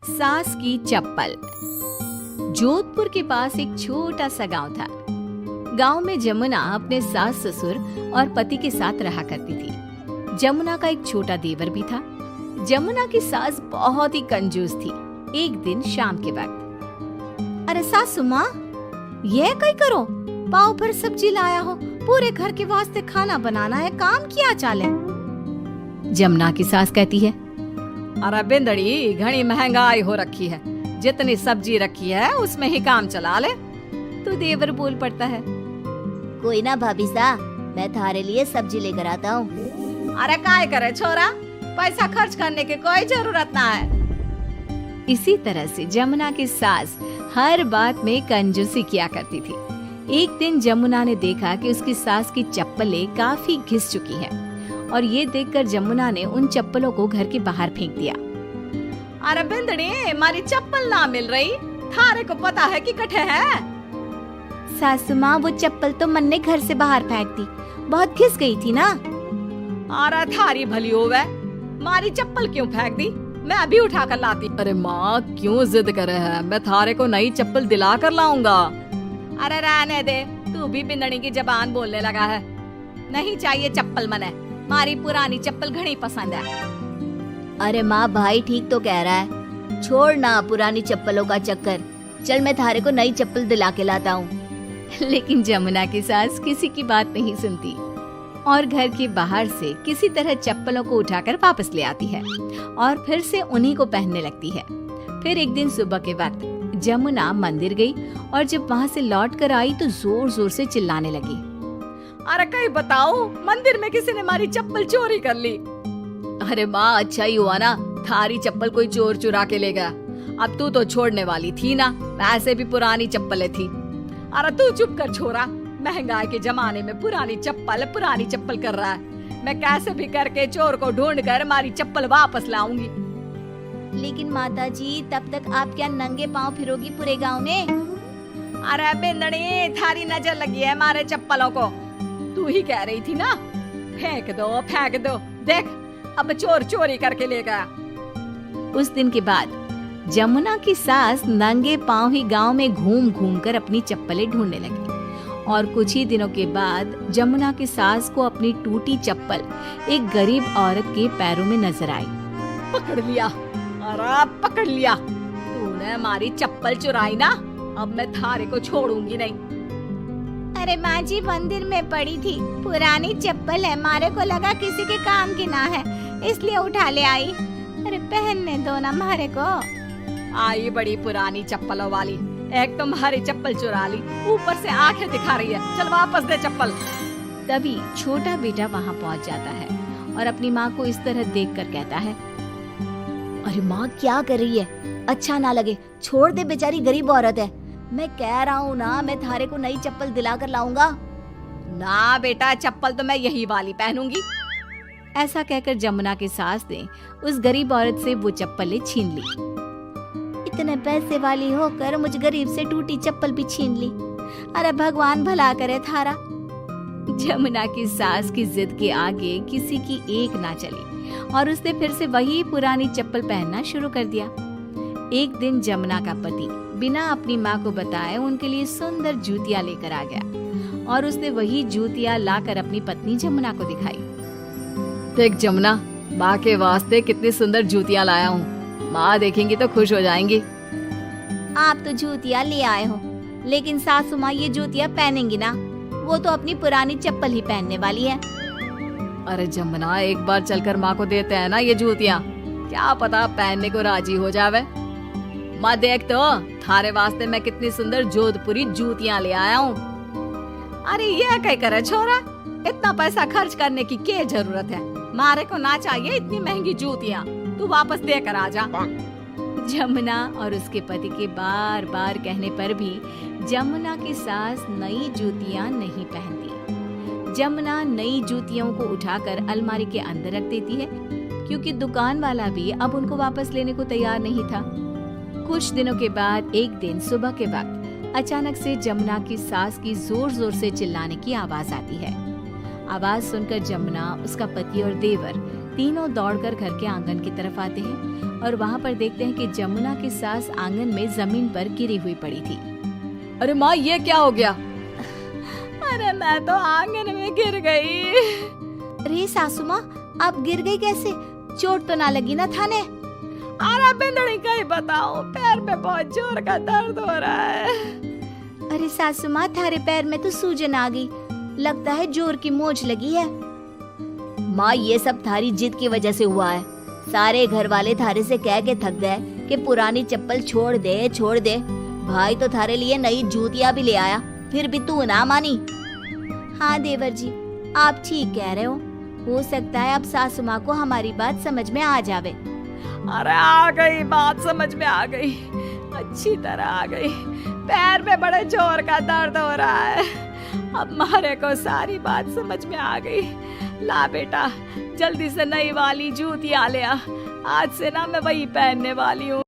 सास की चप्पल। जोधपुर के पास एक छोटा सा गांव था। गांव में जमुना अपने सास ससुर और पति के साथ रहा करती थी। जमुना का एक छोटा देवर भी था। जमुना की सास बहुत ही कंजूस थी। एक दिन शाम के वक्त, अरे सासू माँ, ये कई करो, पाव भर सब्जी लाया हो, पूरे घर के वास्ते खाना बनाना है, काम किया चाले। जमुना की सास कहती है, अरे बिंदड़ी, घनी महंगाई हो रखी है, जितनी सब्जी रखी है उसमें ही काम चला ले। तो देवर बोल पड़ता है, कोई ना भाभी सा, मैं थारे लिए सब्जी लेकर आता हूँ। अरे काय करे छोरा, पैसा खर्च करने की कोई जरूरत ना है। इसी तरह से जमुना की सास हर बात में कंजूसी किया करती थी। एक दिन जमुना ने देखा कि उसकी सास की चप्पलें काफी घिस चुकी हैं और ये देखकर जमुना ने उन चप्पलों को घर के बाहर फेंक दिया। अरे बिंदड़ी, हमारी चप्पल ना मिल रही, थारे को पता है कि कठे है। सासू माँ, वो चप्पल तो मन ने घर से बाहर फेंक दी, बहुत घिस गई थी ना। अरे थारी भली होवे, हमारी चप्पल क्यों फेंक दी, मैं अभी उठा कर लाती। अरे माँ, क्यों जिद करे है, मैं थारे को नई चप्पल दिला कर लाऊंगा। अरे रहने दे, तू भी बिंदड़ी की जबान बोलने लगा है। नहीं चाहिए चप्पल मने, हमारी पुरानी चप्पल घनी पसंद है। अरे माँ, भाई ठीक तो कह रहा है, छोड़ ना पुरानी चप्पलों का चक्कर, चल मैं थारे को नई चप्पल दिला के लाता हूँ। लेकिन जमुना की सास किसी की बात नहीं सुनती और घर के बाहर से किसी तरह चप्पलों को उठाकर वापस ले आती है और फिर से उन्हीं को पहनने लगती है। फिर एक दिन सुबह के वक्त जमुना मंदिर गई और जब वहाँ से लौट कर आई तो जोर जोर से चिल्लाने लगी, अरे कहीं बताओ, मंदिर में किसी ने हमारी चप्पल चोरी कर ली। अरे माँ, अच्छा ही हुआ ना, थारी चप्पल कोई चोर चुरा के ले गया। अब तू तो छोड़ने वाली थी ना, वैसे भी पुरानी चप्पलें थी। अरे तू चुप कर छोरा, महंगाई के जमाने में पुरानी चप्पल कर रहा है। मैं कैसे भी करके चोर को ढूंढ कर हमारी चप्पल वापस लाऊंगी। लेकिन माता जी, तब तक आप क्या नंगे पांव फिरोगी पूरे गांव में? अरे बिंदड़ी, थारी नजर लगी है हमारे चप्पलों को, तू ही कह रही थी ना, फेंक दो, देख अब चोर चोरी करके ले गया। उस दिन के बाद जमुना की सास नंगे पांव ही गांव में घूम घूम कर अपनी चप्पलें ढूंढने लगी और कुछ ही दिनों के बाद जमुना की सास को अपनी टूटी चप्पल एक गरीब औरत के पैरों में नजर आई। पकड़ लिया, अरे पकड़ लिया, तूने हमारी चप्पल चुराई ना, अब मैं थारे को छोड़ूंगी नहीं। अरे माँ जी, मंदिर में पड़ी थी, पुरानी चप्पल है, मारे को लगा किसी के काम की ना है, इसलिए उठा ले आई। अरे पहनने दो ना मारे को। आई बड़ी पुरानी चप्पलों वाली, एक तो हमारी चप्पल चुरा ली, ऊपर से आंखें दिखा रही है, चल वापस दे चप्पल। तभी छोटा बेटा वहाँ पहुँच जाता है और अपनी माँ को इस तरह देखकर कहता है, अरे माँ, क्या कर रही है, अच्छा ना लगे, छोड़ दे, बेचारी गरीब औरत है। मैं कह रहा हूँ ना, मैं थारे को नई चप्पल दिला कर लाऊंगा। ना बेटा, चप्पल तो मैं यही वाली पहनूंगी। ऐसा कहकर जमुना की सास ने उस गरीब औरत से वो चप्पलें छीन ली। इतने पैसे वाली होकर मुझ गरीब से टूटी चप्पल भी छीन ली। अरे भगवान भला करे थारा। जमुना की सास की जिद के आगे किसी की एक ना चली और उसने फिर से वही पुरानी चप्पल पहनना शुरू कर दिया। एक दिन जमुना का पति बिना अपनी माँ को बताए उनके लिए सुंदर जूतियाँ लेकर आ गया और उसने वही जूतियाँ लाकर अपनी पत्नी जमुना को दिखाई। देख जमुना, माँ के वास्ते कितनी सुंदर जूतियाँ लाया हूँ, माँ देखेंगी तो खुश हो जाएंगी। आप तो जूतियाँ ले आए हो, लेकिन सासू माँ ये जूतियाँ पहनेंगी ना, वो तो अपनी पुरानी चप्पल ही पहनने वाली है। अरे जमुना, एक बार चलकर माँ को देते हैं ना ये जूतियाँ, क्या पता पहनने को राजी हो जावे। माँ देख तो, थारे वास्ते मैं कितनी सुंदर जोधपुरी जूतियाँ ले आया हूँ। अरे ये क्या करे छोरा, इतना पैसा खर्च करने की क्या जरूरत है, मारे को ना चाहिए इतनी महंगी जूतियाँ, तू वापस दे कर आ जा। जमुना और उसके पति के बार बार कहने पर भी जमुना की सास नई जूतियाँ नहीं पहनती। जमुना नई जूतियों को उठाकर अलमारी के अंदर रख देती है, क्योंकि दुकान वाला भी अब उनको वापस लेने को तैयार नहीं था। कुछ दिनों के बाद एक दिन सुबह के वक्त अचानक से जमुना की सास की जोर जोर से चिल्लाने की आवाज आती है। आवाज सुनकर जमुना, उसका पति और देवर तीनों दौड़कर घर के आंगन की तरफ आते हैं और वहाँ पर देखते हैं कि जमुना की सास आंगन में जमीन पर गिरी हुई पड़ी थी। अरे माँ, ये क्या हो गया? अरे मैं तो आंगन में गिर गई। अरे सासू माँ, आप गिर गई कैसे? चोट तो ना लगी ना थाने? अरे बिंदड़ी कहीं बताओ, पैर में बहुत जोर का दर्द हो रहा है। अरे सासू माँ, थारे पैर में तो सूजन आ गई, लगता है जोर की मोच लगी है। माँ, ये सब थारी जिद की वजह से हुआ है। सारे घर वाले थारे से कह के थक गए कि पुरानी चप्पल छोड़ दे छोड़ दे। भाई तो थारे लिए नई जूतियाँ भी ले आया, फिर भी तू ना मानी। हाँ देवर जी, आप ठीक कह रहे हो सकता है अब सासू माँ को हमारी बात समझ में आ जावे। अरे आ गई, बात समझ में आ गई, अच्छी तरह आ गई। पैर में बड़े जोर का दर्द हो रहा है। अब मारे को सारी बात समझ में आ गई। ला बेटा, जल्दी से नई वाली जूतियाँ ले आ। आज से ना मैं वही पहनने वाली हूँ।